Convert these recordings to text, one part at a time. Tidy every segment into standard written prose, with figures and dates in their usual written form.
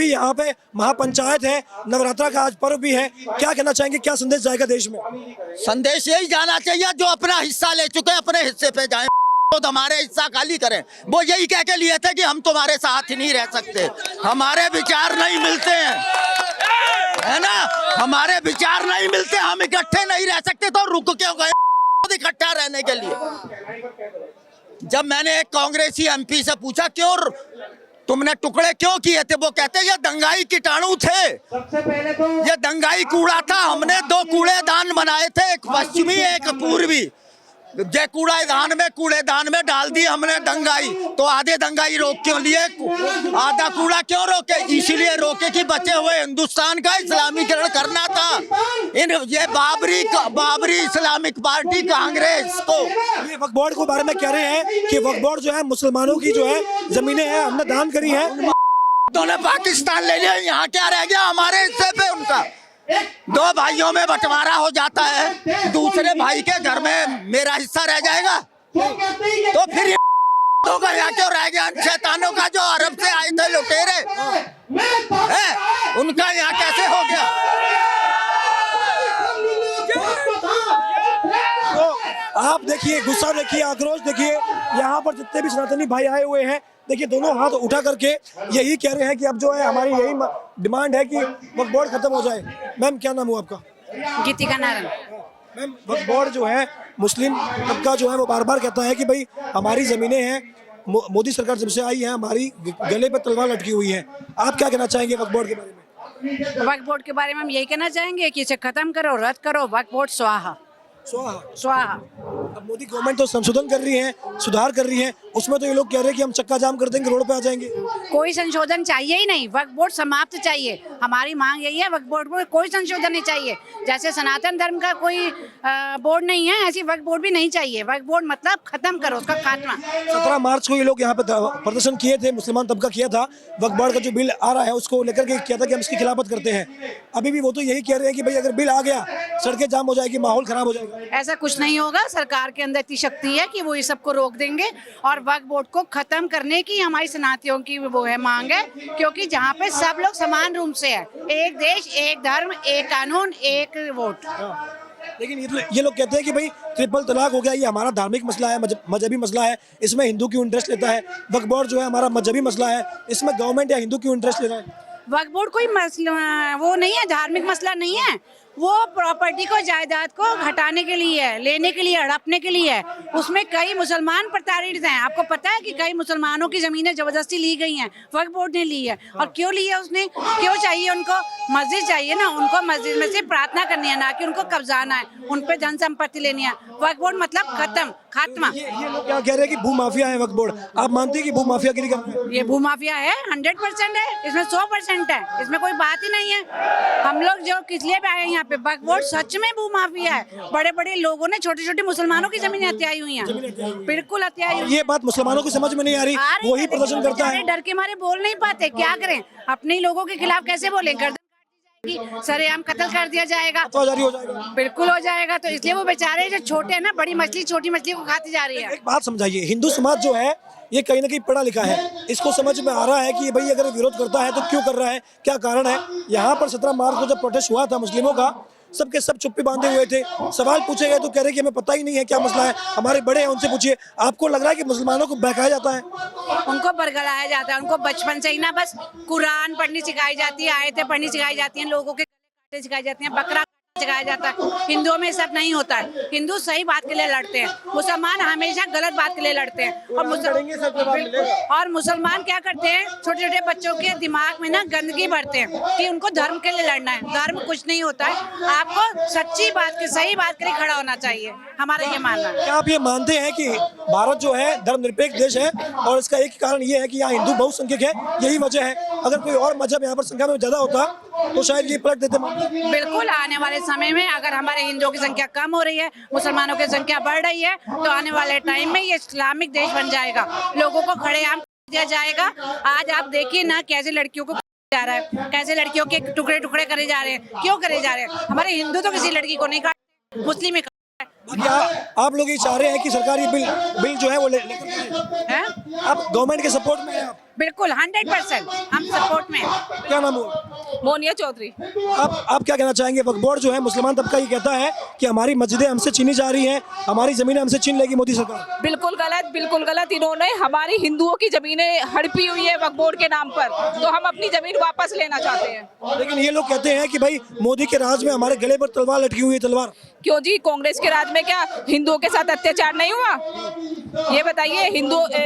अभी यहाँ पे महापंचायत है, नवरात्रा का आज पर्व भी है, क्या कहना चाहेंगे, क्या संदेश जाएगा देश में? संदेश यही जाना चाहिए, जो अपना हिस्सा ले चुके अपने हिस्से पे जाएं, तो हमारे हिस्सा खाली करें। वो यही कह के लिए थे कि हम तुम्हारे साथ ही नहीं रह सकते, हमारे विचार नहीं मिलते हैं, है ना, हमारे विचार नहीं मिलते, हम इकट्ठे नहीं रह सकते, तो रुक क्यों गए इकट्ठा रहने के लिए? जब मैंने एक कांग्रेसी एमपी से पूछा क्यों तुमने टुकड़े क्यों किए थे, वो कहते ये दंगाई कीटाणु थे, सबसे पहले तो ये दंगाई कूड़ा था, हमने 2 कूड़ेदान बनाए थे, एक पश्चिमी एक पूर्वी, जे कूड़ेदान में डाल दी हमने दंगाई, तो आधे दंगाई रोक क्यों लिए, आधा कूड़ा क्यों रोके? इसीलिए रोके कि बचे हुए हिंदुस्तान का इस्लामीकरण करना था। ये बाबरी इस्लामिक पार्टी कांग्रेस को ये वक्फ बोर्ड के बारे में कह रहे हैं कि वक्फ बोर्ड जो है मुसलमानों की जो है जमीनें हैं हमने दान करी है, उन्होंने पाकिस्तान ले लिया, यहाँ क्या रह गया हमारे हिस्से पे? उनका 2 भाइयों में बंटवारा हो जाता है, दूसरे भाई के घर में मेरा हिस्सा रह जाएगा, तो फिर यहाँ क्यों रह गया? शैतानों का जो अरब से आए थे लुटेरे उनका यहाँ कैसे हो गया? तो आप देखिए, गुस्सा देखिए, आक्रोश देखिए, यहाँ पर जितने भी सनातनी भाई आए हुए हैं, देखिए दोनों हाथ उठा करके यही कह रहे हैं कि अब जो है हमारी यही डिमांड है कि वक्फ बोर्ड खत्म हो जाए। मैम क्या नाम हुआ आपका? गीतिका नारायण। मैम वक्फ बोर्ड जो है मुस्लिम तबका जो है वो बार बार कहता है कि भाई हमारी जमीनें हैं, मोदी सरकार जब से आई है हमारी गले पे तलवार लटकी हुई है, आप क्या कहना चाहेंगे वक्फ बोर्ड के बारे में? वक्फ बोर्ड के बारे में हम यही कहना चाहेंगे कि इसे खत्म करो, रद्द करो, वक्फ बोर्ड स्वाहा स्वाहा। अब मोदी गवर्नमेंट तो संशोधन कर रही है, सुधार कर रही है, उसमें तो ये लोग कह रहे हैं कि हम चक्का जाम कर देंगे, रोड पे आ जाएंगे। कोई संशोधन चाहिए ही नहीं, वक्फ बोर्ड समाप्त चाहिए, हमारी मांग यही है, वक्फ बोर्ड में कोई संशोधन नहीं चाहिए। जैसे सनातन धर्म का कोई बोर्ड नहीं है, ऐसी वक्फ बोर्ड भी नहीं चाहिए। वक्फ बोर्ड मतलब खत्म करो, उसका खात्मा। 17 मार्च को ये लोग यहाँ पे प्रदर्शन किए थे, मुसलमान तबका किया था, वक्फ बोर्ड का जो बिल आ रहा है उसको लेकर के किया था कि हम इसकी खिलाफत करते हैं। अभी भी वो तो यही कह रहे हैं कि भाई अगर बिल आ गया सड़कें जाम हो जाएगी, माहौल खराब हो जाएगा। ऐसा कुछ नहीं होगा, सरकार के अंदर इतनी शक्ति है कि वो ये सबको रोक देंगे, और वक्फ बोर्ड को खत्म करने की हमारी सनातियों की वो है मांग है, क्योंकि जहाँ पे सब लोग समान रूप से है, एक देश एक धर्म एक कानून एक वोट। लेकिन ये लोग कहते हैं कि भाई ट्रिपल तलाक हो गया, ये हमारा धार्मिक मसला है, मजहबी मसला है, इसमें हिंदू क्यों इंटरेस्ट लेता है? वक्फ बोर्ड जो है हमारा मजहबी मसला है, इसमें गवर्नमेंट या हिंदू क्यों इंटरेस्ट ले रहा है? वक्फ बोर्ड कोई मसला वो नहीं है, धार्मिक मसला नहीं है, वो प्रॉपर्टी को, जायदाद को हटाने के लिए है, लेने के लिए, हड़पने के लिए है। उसमें कई मुसलमान प्रताड़ित हैं, आपको पता है कि कई मुसलमानों की जमीनें जबरदस्ती ली गई हैं, वक्फ बोर्ड ने ली है। और क्यों ली है उसने, क्यों चाहिए उनको? मस्जिद चाहिए ना, उनको मस्जिद में से प्रार्थना करनी है, ना कि उनको कब्जाना है, उन पे धन संपत्ति लेनी है। वक्फ बोर्ड मतलब खत्म, खात्मा। ये लोग क्या कह रहे हैं कि भू माफिया है वक्फ बोर्ड, आप मानते हैं कि भू माफिया गिरी करते हैं? ये भू माफिया है, 100% है, इसमें 100% है, इसमें कोई बात ही नहीं है। हम लोग जो किस लिए आए यहाँ पे, वक्फ बोर्ड सच में भू माफिया है। बड़े बड़े लोगों ने छोटे छोटे मुसलमानों की जमीनें हत्याई हुई हैं, बिल्कुल हत्याई हुई। ये बात मुसलमानों को समझ में नहीं आ रही, वही प्रदर्शन करता है। डर के मारे बोल नहीं पाते, क्या करें, अपने लोगों के खिलाफ कैसे बोले? सरेआम कत्ल कर दिया जाएगा, तो जारी हो जाएगा, बिल्कुल हो जाएगा। तो इसलिए वो बेचारे जो छोटे हैं ना, बड़ी मछली छोटी मछली को खाती जा रही है। एक बात समझाइए, हिंदू समाज जो है ये कहीं ना कहीं पढ़ा लिखा है, इसको समझ में आ रहा है कि भाई अगर विरोध करता है तो क्यों कर रहा है, क्या कारण है। यहाँ पर 17 मार्च को जब प्रोटेस्ट हुआ था मुस्लिमों का, सबके सब चुप्पी बांधे हुए थे, सवाल पूछे गए तो कह रहे कि हमें पता ही नहीं है क्या मसला है, हमारे बड़े हैं उनसे पूछिए। आपको लग रहा है कि मुसलमानों को बहकाया जाता है? उनको बरगलाया जाता है, उनको बचपन से ही ना बस कुरान पढ़नी सिखाई जाती है, आयतें पढ़नी सिखाई जाती हैं, लोगों के गले सिखाई जाती हैं, बकरा सिखाया जाता है। हिंदुओं में सब नहीं होता है, हिंदू सही बात के लिए लड़ते हैं, मुसलमान हमेशा गलत बात के लिए लड़ते हैं। और मुसलमान क्या करते हैं, छोटे छोटे बच्चों के दिमाग में ना गंदगी भरते हैं कि उनको धर्म के लिए लड़ना है। धर्म कुछ नहीं होता है, आपको सच्ची बात के, सही बात के लिए खड़ा होना चाहिए, हमारा ये मानना है। क्या आप ये मानते हैं कि भारत जो है धर्मनिरपेक्ष देश है और इसका एक कारण ये है कि यहाँ हिंदू बहुसंख्यक है, यही वजह है? अगर कोई और मजहब यहाँ पर संख्या में ज्यादा होता तो शायद ये पलट देते। बिल्कुल, आने वाले समय में अगर हमारे हिंदुओं की संख्या कम हो रही है, मुसलमानों की संख्या बढ़ रही है, तो आने वाले टाइम में ये इस्लामिक देश बन जाएगा, लोगों को खड़ेआम दिया जाएगा। आज आप देखिए ना कैसे लड़कियों को जा रहा है, कैसे लड़कियों के टुकड़े टुकड़े करे जा रहे हैं, क्यों करे जा रहे हैं? हमारे हिंदू तो किसी लड़की को नहीं काटते, मुस्लिम बाकी आप लोग ये चाह रहे हैं कि सरकार ये बिल जो है वो लेकर आए। हैं? आप गवर्नमेंट के सपोर्ट में हैं आप? बिल्कुल 100% हम सपोर्ट में हैं। क्या नाम हुआ? मोनिया चौधरी। आप क्या कहना चाहेंगे? वक्फ बोर्ड जो है मुसलमान तबका ये कहता है कि हमारी मस्जिदें हमसे छीनी जा रही हैं, हमारी जमीनें हमसे छीन लेगी मोदी सरकार। बिल्कुल गलत। इन्होंने हमारी हिंदुओं की जमीनें हड़पी हुई है वक्फ बोर्ड के नाम पर, तो हम अपनी जमीन वापस लेना चाहते हैं। लेकिन ये लोग कहते हैं कि भाई मोदी के राज में हमारे गले पर तलवार लटकी हुई है, तलवार। क्यों जी, कांग्रेस के राज में क्या हिंदुओं के साथ अत्याचार नहीं हुआ? ये बताइए,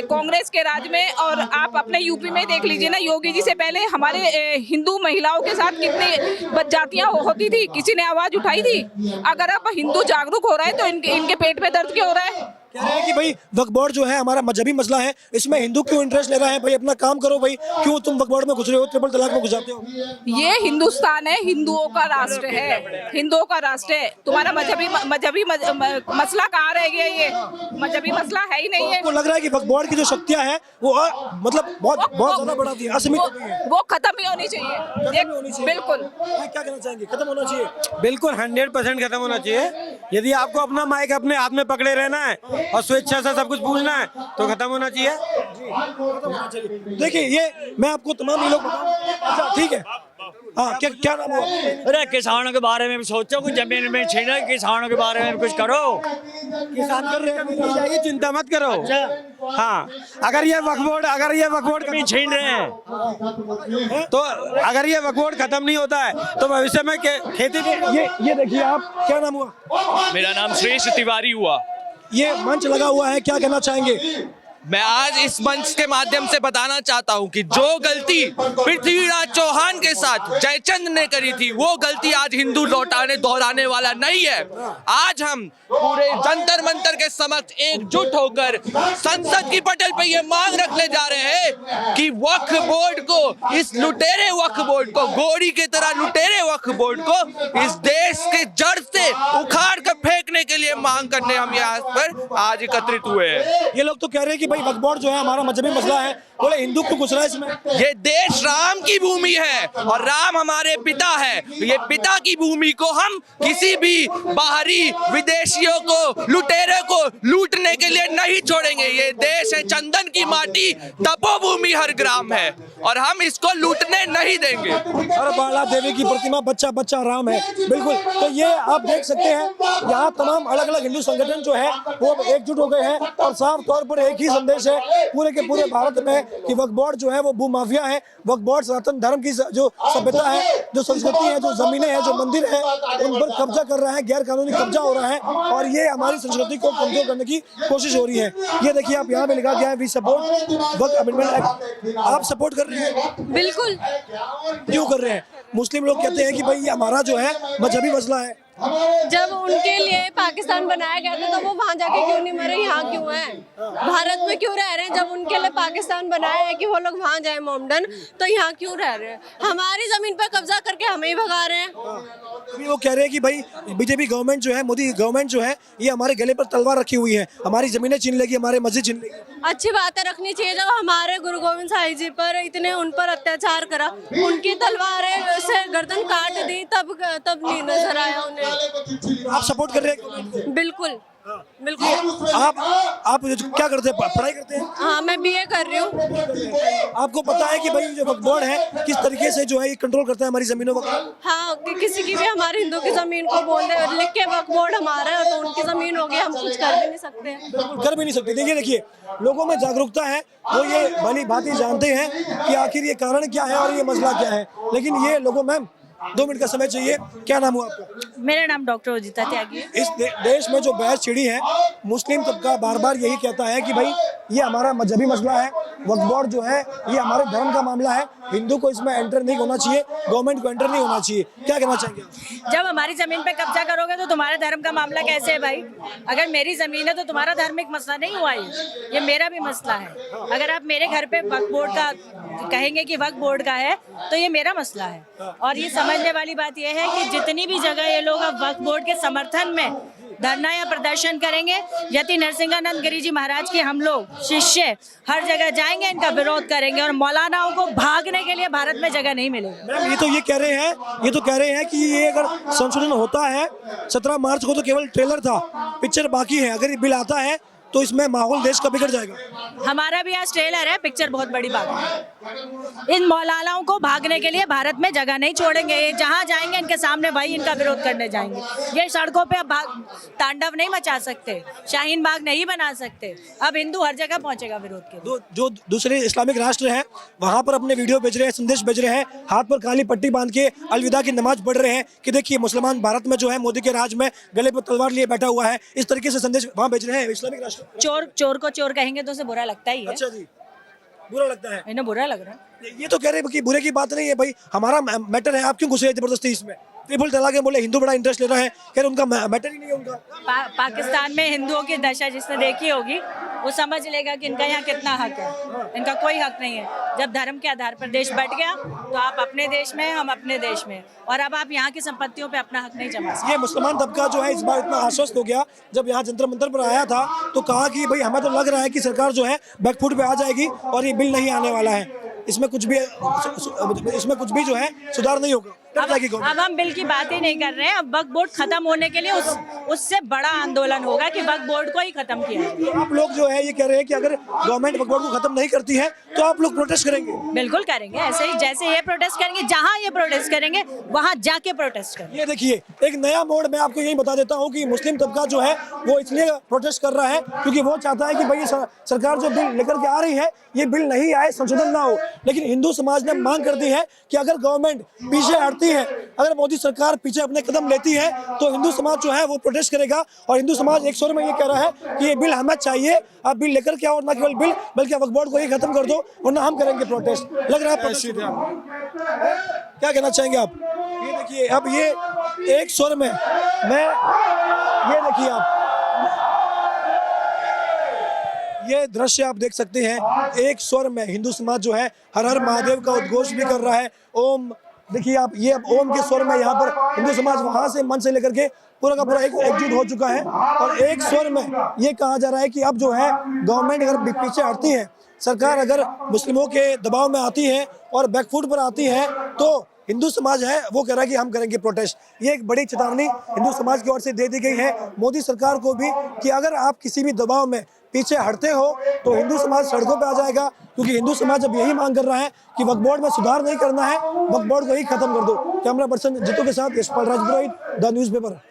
कांग्रेस के राज में, और आप अपने यूपी में देख लीजिए ना, योगी जी से पहले हमारे हिंदू महिलाओं के साथ कितनी बदजातियां होती थी, किसी ने आवाज उठाई थी? अगर अब हिंदू जागरूक हो रहा है तो इनके पेट में दर्द क्यों हो रहा है? कह रहे हैं कि भाई वक्फ बोर्ड जो है हमारा मजहबी मसला है, इसमें हिंदू क्यों इंटरेस्ट ले रहा है? भाई अपना काम करो भाई, क्यों तुम वक्फ बोर्ड में घुस रहे हो, ट्रिपल तलाक में घुस जाते हो? ये हिंदुस्तान है, हिंदुओं का राष्ट्र है, हिंदुओं का राष्ट्र है। तुम्हारा मजहबी मसला कहाँ रह गया? ये मजहबी मसला है ही नहीं है। आपको लग रहा है कि वक्फ बोर्ड की जो शक्तियां हैं वो मतलब बहुत ज्यादा बढ़ा दी है, असीमित हो गई है? वो खत्म ही होनी चाहिए। खत्म होनी चाहिए। बिल्कुल। आप क्या कहना चाहेंगे? खत्म होना चाहिए? बिल्कुल 100% खत्म होना चाहिए। यदि आपको अपना माइक अपने हाथ में पकड़े रहना है और स्वेच्छा से सब कुछ पूछना है तो खत्म होना चाहिए। देखिए, ये मैं आपको तमाम ये लोग बताऊं। अच्छा ठीक है, हाँ क्या नाम हुआ? अरे किसानों के बारे में भी सोचो, कुछ जमीन में छीना, किसानों के बारे में भी कुछ करो। किसान कर रहे हैं, चाहिए, चिंता मत करो। हाँ, अगर ये वक्फ बोर्ड भी छीन रहे हैं तो अगर ये वक्फ बोर्ड खत्म नहीं होता है तो भविष्य में खेती ये देखिए, आप क्या नाम हुआ? मेरा नाम श्रेष्ठ तिवारी हुआ। ये मंच लगा हुआ है, क्या कहना चाहेंगे? मैं आज इस मंच के माध्यम से बताना चाहता हूं कि जो गलती पृथ्वीराज चौहान के साथ जयचंद ने करी थी, वो गलती आज हिंदू दोहराने वाला नहीं है। आज हम पूरे जंतर मंतर के समक्ष एकजुट होकर संसद की पटल पे ये मांग रखने जा रहे हैं कि वक्फ बोर्ड को, इस लुटेरे वक्फ बोर्ड को, गोरी की तरह लुटेरे वक्फ बोर्ड को इस देश के जड़ से उखाड़ कर फेंकने के लिए मांग करने हम यहाँ पर आज एकत्रित हुए हैं। ये लोग तो कह रहे हैं कि भाई वक्फ बोर्ड जो है हमारा मजहबी मसला है, बोले हिंदू क्यों घुस रहा है इसमें? ये देश राम की भूमि है और राम हमारे पिता है। ये पिता की भूमि को हम किसी भी बाहरी विदेशियों को, लुटेरे को लूटने के लिए नहीं छोड़ेंगे। ये देश है चंदन की माटी, तपोभूमि हर ग्राम है और हम इसको लूटने नहीं देंगे। और बाला देवी की प्रतिमा बच्चा बच्चा राम है, बिल्कुल। तो ये आप देख सकते हैं, यहाँ तमाम अलग अलग हिंदू संगठन जो है वो एकजुट हो गए हैं और साफ तौर पर एक ही संदेश है पूरे के पूरे भारत में कि वक्फ बोर्ड जो है वो भूमाफिया है। वक्फ बोर्ड सनातन धर्म की जो सभ्यता है, जो संस्कृति है, जो जमीनें हैं, जो मंदिर है, उन पर कब्जा कर रहा है, गैर कानूनी कब्जा हो रहा है और ये हमारी संस्कृति को कमजोर करने की कोशिश हो रही है। ये देखिए, आप यहाँ पे लिखा गया है we support Waqf amendment act. आप सपोर्ट कर रहे हैं? बिल्कुल। क्यों कर रहे हैं? मुस्लिम लोग कहते हैं कि भाई ये हमारा जो है मजहबी मसला है। जब उनके लिए पाकिस्तान बनाया गया था तो वो वहाँ जाके क्यों नहीं मरे, यहाँ क्यों हैं? भारत में क्यों रह रहे हैं? जब उनके लिए पाकिस्तान बनाया है कि वो लोग वहाँ जाए मोमडन, तो यहाँ क्यों रह रहे हैं? हमारी जमीन पर कब्जा करके हमें ही भगा रहे हैं। अभी वो कह रहे हैं कि भाई बीजेपी गवर्नमेंट जो है, मोदी गवर्नमेंट जो है, ये हमारे गले पर तलवार रखी हुई है, हमारी जमीनें छीन लेगी, हमारे मस्जिद छीन लेगी। अच्छी बातें रखनी चाहिए। जब हमारे गुरु गोविंद साहिब जी पर इतने उन पर अत्याचार करा, उनकी तलवारें से गर्दन काट दी, तब नहीं नजर आया उन्हें। आप सपोर्ट कर रहे हैं? बिल्कुल बिल्कुल। आप क्या करते हैं? पढ़ाई करते हैं? हाँ, मैं बीए कर रही हूँ। आपको पता है कि भाई जो वक्फ बोर्ड है किस तरीके से जो है ये कंट्रोल करता है हमारी जमीनों को? हाँ, कि किसी की भी हमारे हिंदू की जमीन को बोल दे लिख के वक्फ बोर्ड हमारा है तो उनकी जमीन होगी, हम कुछ कर भी नहीं सकते। कर भी नहीं सकते। देखिए, लोगों में जागरूकता है, वो ये भली भांति जानते हैं कि आखिर ये कारण क्या है और ये मसला क्या है, लेकिन ये लोगों में 2 मिनट का समय चाहिए। क्या नाम हुआ आपका? मेरा नाम डॉक्टर उदिता त्यागी है। इस देश में जो बहस छिड़ी है, मुस्लिम तबका बार बार यही कहता है कि भाई ये हमारा मजहबी मसला है, वक्फ बोर्ड जो है ये हमारे धर्म का मामला है, हिंदू को इसमें एंटर नहीं होना चाहिए, गवर्नमेंट को एंटर नहीं होना चाहिए। क्या कहना चाहेंगे? जब हमारी जमीन पे कब्जा करोगे तो तुम्हारे धर्म का मामला कैसे है भाई? अगर मेरी जमीन है तो तुम्हारा धार्मिक मसला नहीं हुआ, ये मेरा भी मसला है। अगर आप मेरे घर पे वक्फ बोर्ड का कहेंगे कि वक्फ बोर्ड का है तो ये मेरा मसला है। और ये समझने वाली बात यह है कि जितनी भी जगह ये लोग अब वक्फ बोर्ड के समर्थन में धरना या प्रदर्शन करेंगे। यति नरसिंहानंद गिरी जी महाराज के हम लोग शिष्य हर जगह जाएंगे, इनका विरोध करेंगे और मौलानाओं को भागने के लिए भारत में जगह नहीं मिलेगी। मैम ये कह रहे हैं कि ये अगर संशोधन होता है 17 मार्च को तो केवल ट्रेलर था, पिक्चर बाकी है। अगर ये बिल आता है तो इसमें माहौल देश का बिगड़ जाएगा। हमारा भी आज ट्रेलर है, पिक्चर बहुत बड़ी बात है। इन मौलानाओं को भागने के लिए भारत में जगह नहीं छोड़ेंगे। ये जहाँ जाएंगे इनके सामने भाई इनका विरोध करने जाएंगे। ये सड़कों पे अब तांडव नहीं मचा सकते, शाहीन बाग नहीं बना सकते। अब हिंदू हर जगह पहुंचेगा विरोध के। जो दूसरे इस्लामिक राष्ट्र हैं वहां पर अपने वीडियो भेज रहे हैं, संदेश भेज रहे हैं, हाथ पर काली पट्टी बांध के अलविदा की नमाज पढ़ रहे हैं कि देखिए मुसलमान भारत में जो है मोदी के राज में गले पर तलवार लिए बैठा हुआ है। इस तरीके से संदेश वहां भेज रहे हैं इस्लामिक राष्ट्र। चोर को चोर कहेंगे तो उसे बुरा लगता ही है। अच्छा जी, बुरा लगता है, इन्हें बुरा लग रहा है। ये तो कह रहे हैं कि बुरे की बात नहीं है भाई, हमारा मैटर है, आप क्यों घुसे जबरदस्ती इसमें? ट्रिपल तलाक है, बोले हिंदू बड़ा इंटरेस्ट ले रहा है, कह रहे उनका मैटर ही नहीं है उनका। पाकिस्तान में हिंदुओं की दशा जिसने देखी होगी वो समझ लेगा कि इनका यहाँ कितना हक है। इनका कोई हक नहीं है। जब धर्म के आधार पर देश बट गया तो आप अपने देश में, हम अपने देश में, और अब आप यहाँ की संपत्तियों पे अपना हक नहीं जमा सकते। ये मुसलमान तबका जो है इस बार इतना आश्वस्त हो गया, जब यहाँ जंतर मंतर पर आया था तो कहा कि भाई हमें तो लग रहा है कि सरकार जो है बैकफुट पे आ जाएगी और ये बिल नहीं आने वाला है, इसमें कुछ भी जो है सुधार नहीं होगा। अब हम बिल की बात ही नहीं कर रहे हैं। अब वक्फ बोर्ड खत्म होने के लिए उससे बड़ा आंदोलन होगा कि वक्फ बोर्ड को ही खत्म किया जाए। आप लोग जो है ये कह रहे हैं कि अगर गवर्नमेंट वक्फ बोर्ड को खत्म नहीं करती है तो आप लोग प्रोटेस्ट करेंगे? बिल्कुल करेंगे, ऐसे ही जैसे ये प्रोटेस्ट करेंगे, जहाँ ये प्रोटेस्ट करेंगे वहाँ जाके प्रोटेस्ट करेंगे। ये देखिए एक नया मोड़ मैं आपको यही बता देता हूँ कि मुस्लिम तबका जो है वो इसलिए प्रोटेस्ट कर रहा है क्योंकि वो चाहता है कि भाई सरकार जो बिल लेकर के आ रही है ये बिल नहीं आए, संशोधन ना हो। लेकिन हिंदू समाज ने मांग कर दी है कि अगर गवर्नमेंट पीछे हटती है, अगर मोदी सरकार पीछे अपने कदम लेती है तो हिंदू समाज जो है वो प्रोटेस्ट करेगा। और हिंदू समाज एक स्वर में ये कह रहा है कि ये बिल हमें चाहिए, आप बिल लेकर के आओ, ना केवल बिल बल्कि वक्फ बोर्ड को ही खत्म कर दो वरना हम करेंगे प्रोटेस्ट। लग रहा है क्या कहना चाहेंगे आप? ये देखिए अब ये एक स्वर में मैं ये देखिए आप ये दृश्य आप देख सकते हैं, एक स्वर में हिंदू समाज जो है हर हर महादेव का उद्घोष भी कर रहा है। ओम देखिए आप, ये अब ओम के स्वर में यहाँ पर हिंदू समाज वहां से मन से लेकर के पूरा का पूरा एकजुट हो चुका है और एक स्वर में ये कहा जा रहा है कि अब जो है गवर्नमेंट अगर पीछे हटती है, सरकार अगर मुस्लिमों के दबाव में आती है और बैकफुट पर आती है तो हिंदू समाज है वो कह रहा है कि हम करेंगे प्रोटेस्ट। ये एक बड़ी चेतावनी हिंदू समाज की ओर से दे दी गई है मोदी सरकार को भी कि अगर आप किसी भी दबाव में पीछे हटते हो तो हिंदू समाज सड़कों पे आ जाएगा, क्योंकि हिंदू समाज अब यही मांग कर रहा है कि वक्फ बोर्ड में सुधार नहीं करना है, वक्फ बोर्ड को ही खत्म कर दो। कैमरा पर्सन जीतू के साथ यशपाल राजपुरोहित, द न्यूज़पेपर।